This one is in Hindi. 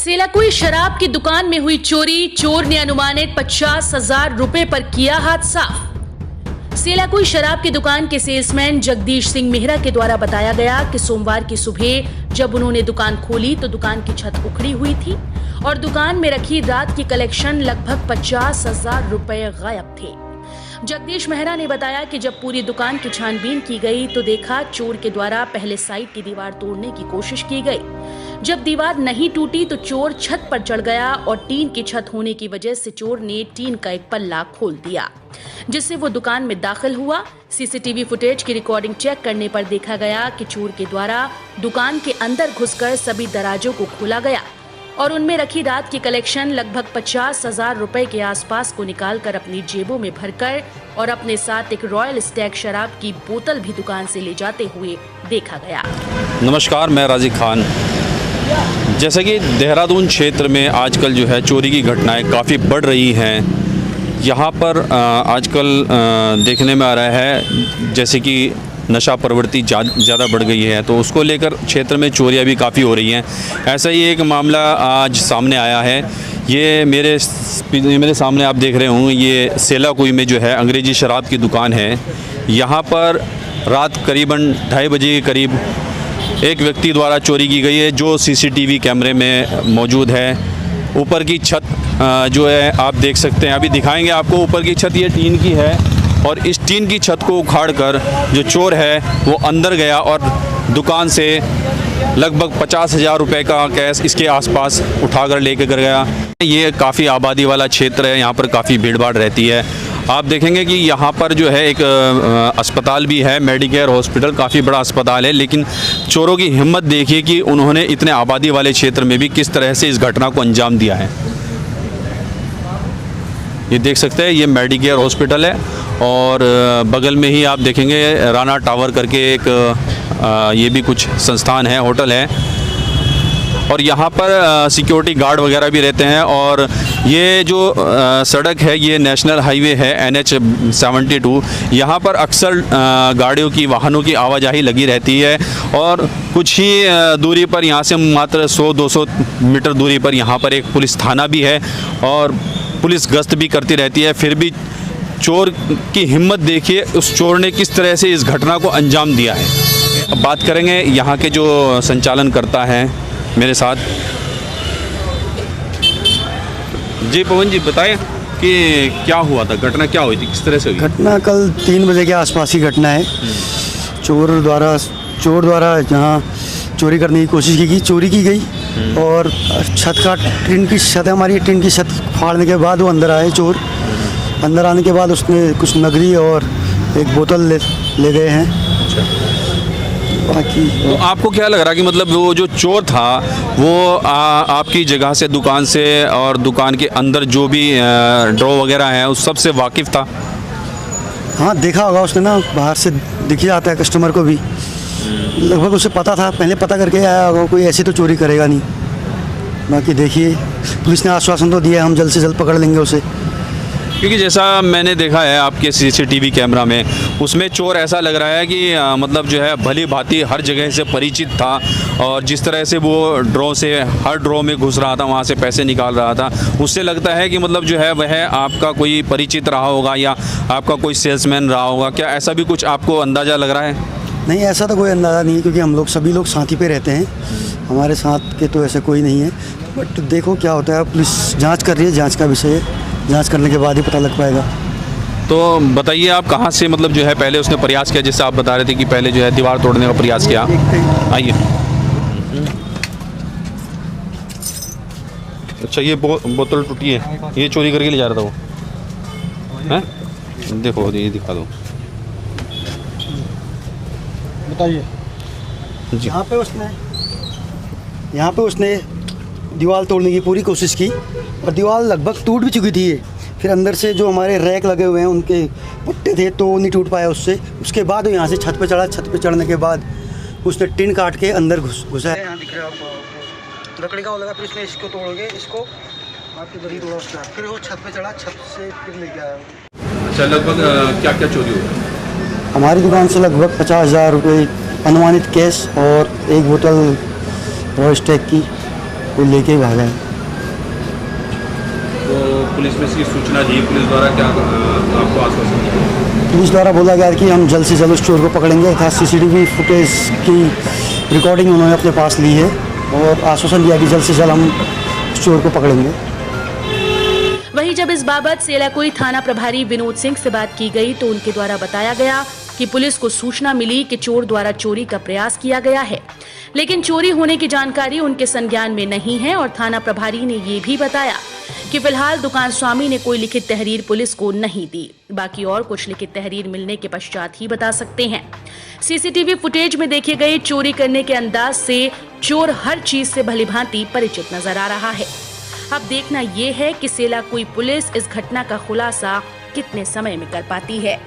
सेलाकुई शराब की दुकान में हुई चोरी, चोर ने अनुमानित 50,000 रुपए पर किया हाथ साफ। सेलाकुई शराब की दुकान के सेल्समैन जगदीश सिंह मेहरा के द्वारा बताया गया कि सोमवार की सुबह जब उन्होंने दुकान खोली तो दुकान की छत उखड़ी हुई थी और दुकान में रखी रात की कलेक्शन लगभग 50,000 रुपए गायब थे। जगदीश मेहरा ने बताया कि जब पूरी दुकान की छानबीन की गई तो देखा चोर के द्वारा पहले साइड की दीवार तोड़ने की कोशिश की गई। जब दीवार नहीं टूटी तो चोर छत पर चढ़ गया और टीन की छत होने की वजह से चोर ने टीन का एक पल्ला खोल दिया, जिससे वो दुकान में दाखिल हुआ। सीसीटीवी फुटेज की रिकॉर्डिंग चेक करने पर देखा गया कि चोर के द्वारा दुकान के अंदर घुसकर सभी दराजों को खोला गया और उनमें रखी रात की कलेक्शन लगभग 50,000 रुपए के आसपास को निकालकर अपनी जेबों में भरकर और अपने साथ एक रॉयल स्टैग शराब की बोतल भी दुकान से ले जाते हुए देखा गया। नमस्कार, मैं राजी खान। जैसे कि देहरादून क्षेत्र में आजकल जो है चोरी की घटनाएं काफ़ी बढ़ रही हैं। यहाँ पर आजकल देखने में आ रहा है जैसे कि नशा प्रवृत्ति ज़्यादा बढ़ गई है, तो उसको लेकर क्षेत्र में चोरियां भी काफ़ी हो रही हैं। ऐसा ही एक मामला आज सामने आया है। ये मेरे सामने आप देख रहे होंगे, ये सेलाकुई में जो है अंग्रेज़ी शराब की दुकान है। यहाँ पर रात करीबन 2:30 बजे के करीब एक व्यक्ति द्वारा चोरी की गई है, जो सीसीटीवी कैमरे में मौजूद है। ऊपर की छत जो है आप देख सकते हैं, अभी दिखाएंगे आपको। ऊपर की छत ये टीन की है और इस टीन की छत को उखाड़कर जो चोर है वो अंदर गया और दुकान से लगभग 50,000 रुपये का कैश इसके आसपास उठाकर लेकर गया। ये काफ़ी आबादी वाला क्षेत्र है, यहाँ पर काफ़ी भीड़ भाड़ रहती है। आप देखेंगे कि यहाँ पर जो है एक अस्पताल भी है, मेडिकेयर हॉस्पिटल, काफ़ी बड़ा अस्पताल है। लेकिन चोरों की हिम्मत देखिए कि उन्होंने इतने आबादी वाले क्षेत्र में भी किस तरह से इस घटना को अंजाम दिया है। ये देख सकते हैं, ये मेडिकेयर हॉस्पिटल है और बगल में ही आप देखेंगे राणा टावर करके एक ये भी कुछ संस्थान है, होटल है। और यहाँ पर सिक्योरिटी गार्ड वगैरह भी रहते हैं। और ये जो सड़क है ये नेशनल हाईवे है, NH 72। यहाँ पर अक्सर गाड़ियों की, वाहनों की आवाजाही लगी रहती है और कुछ ही दूरी पर, यहाँ से मात्र 100-200 मीटर दूरी पर यहाँ पर एक पुलिस थाना भी है और पुलिस गश्त भी करती रहती है। फिर भी चोर की हिम्मत देखिए, उस चोर ने किस तरह से इस घटना को अंजाम दिया है। अब बात करेंगे यहाँ के जो संचालन करता है मेरे साथ। जी पवन जी, बताएं कि क्या हुआ था, घटना क्या हुई थी, किस तरह से हुई? घटना कल 3 बजे के आसपास की घटना है। चोर द्वारा यहाँ चोरी करने की कोशिश की गई, चोरी की गई और छत का, टीन की छत है हमारी, टीन की छत फाड़ने के बाद वो अंदर आए चोर। अंदर आने के बाद उसने कुछ नगदी और एक बोतल ले गए हैं। बाकी तो आपको क्या लग रहा कि मतलब वो जो चोर था वो आपकी जगह से, दुकान से और दुकान के अंदर जो भी ड्रॉ वगैरह है उस सब से वाकिफ़ था? हाँ, देखा होगा उसने ना, बाहर से दिख जाता है कस्टमर को भी। लगभग उसे पता था, पहले पता करके आया होगा, कोई ऐसी तो चोरी करेगा नहीं। बाकी देखिए, पुलिस ने आश्वासन तो दिया, हम जल्द से जल्द पकड़ लेंगे उसे। क्योंकि जैसा मैंने देखा है आपके सीसीटीवी कैमरा में, उसमें चोर ऐसा लग रहा है कि मतलब जो है भली भांति हर जगह से परिचित था और जिस तरह से वो ड्रॉ से हर ड्रॉ में घुस रहा था, वहाँ से पैसे निकाल रहा था, उससे लगता है कि मतलब जो है वह आपका कोई परिचित रहा होगा या आपका कोई सेल्समैन रहा होगा। क्या ऐसा भी कुछ आपको अंदाज़ा लग रहा है? नहीं, ऐसा तो कोई अंदाज़ा नहीं है, क्योंकि हम लोग सभी लोग साथ ही पे रहते हैं। हमारे साथ के तो ऐसा कोई नहीं है। बट देखो क्या होता है, पुलिस जांच कर रही है, जांच का विषय है, जांच करने के बाद ही पता लग पाएगा। तो बताइए आप कहाँ से मतलब जो है पहले उसने प्रयास किया, जैसे आप बता रहे थे कि पहले जो है दीवार तोड़ने का प्रयास किया। आइए। अच्छा, ये बोतल टूटी है, ये चोरी करके ले जा रहा था वो, हैं? देखो ये दिखा दो। बताइए। यहाँ पे उसने दीवार तोड़ने की पूरी कोशिश की और दीवार लगभग टूट भी चुकी थी। फिर अंदर से जो हमारे रैक लगे हुए हैं उनके पट्टे थे तो नहीं टूट पाया उससे। उसके बाद वो यहाँ से छत पे चढ़ा। छत पे चढ़ने के बाद उसने टिन काट के अंदर घुसा। यहाँ दिख रहा है आपको, लकड़ी का वो लगा, फिर उसने इसको तोड़ोगे, इसको आपकी गली तोड़ा उसका, फिर वो छत पे चढ़ा, छत से फिर ले गया। अच्छा, लगभग क्या क्या चोरी हुई? हमारी दुकान से लगभग 50,000 रुपये अनुमानित कैश और एक बोतल रॉयल स्टैग की कोई लेके ही भागा है। तो पुलिस में इसकी सूचना दी, पुलिस द्वारा क्या आपको आश्वासन दिया? पुलिस द्वारा बोला गया कि हम जल्द से जल्द उस चोर को पकड़ेंगे तथा CCTV फुटेज की रिकॉर्डिंग उन्होंने अपने पास ली है और आश्वासन दिया कि जल्द से जल्द हम उस चोर को पकड़ेंगे। वहीं जब इस बाबत सेलाकुई थाना प्रभारी विनोद सिंह से बात की गई तो उनके द्वारा बताया गया कि पुलिस को सूचना मिली कि चोर द्वारा चोरी का प्रयास किया गया है, लेकिन चोरी होने की जानकारी उनके संज्ञान में नहीं है और थाना प्रभारी ने ये भी बताया कि फिलहाल दुकान स्वामी ने कोई लिखित तहरीर पुलिस को नहीं दी, बाकी और कुछ लिखित तहरीर मिलने के पश्चात ही बता सकते हैं। CCTV फुटेज में देखे गए चोरी करने के अंदाज से चोर हर चीज से भलीभांति परिचित नजर आ रहा है। अब देखना ये है कि सेलाकुई पुलिस इस घटना का खुलासा कितने समय में कर पाती है।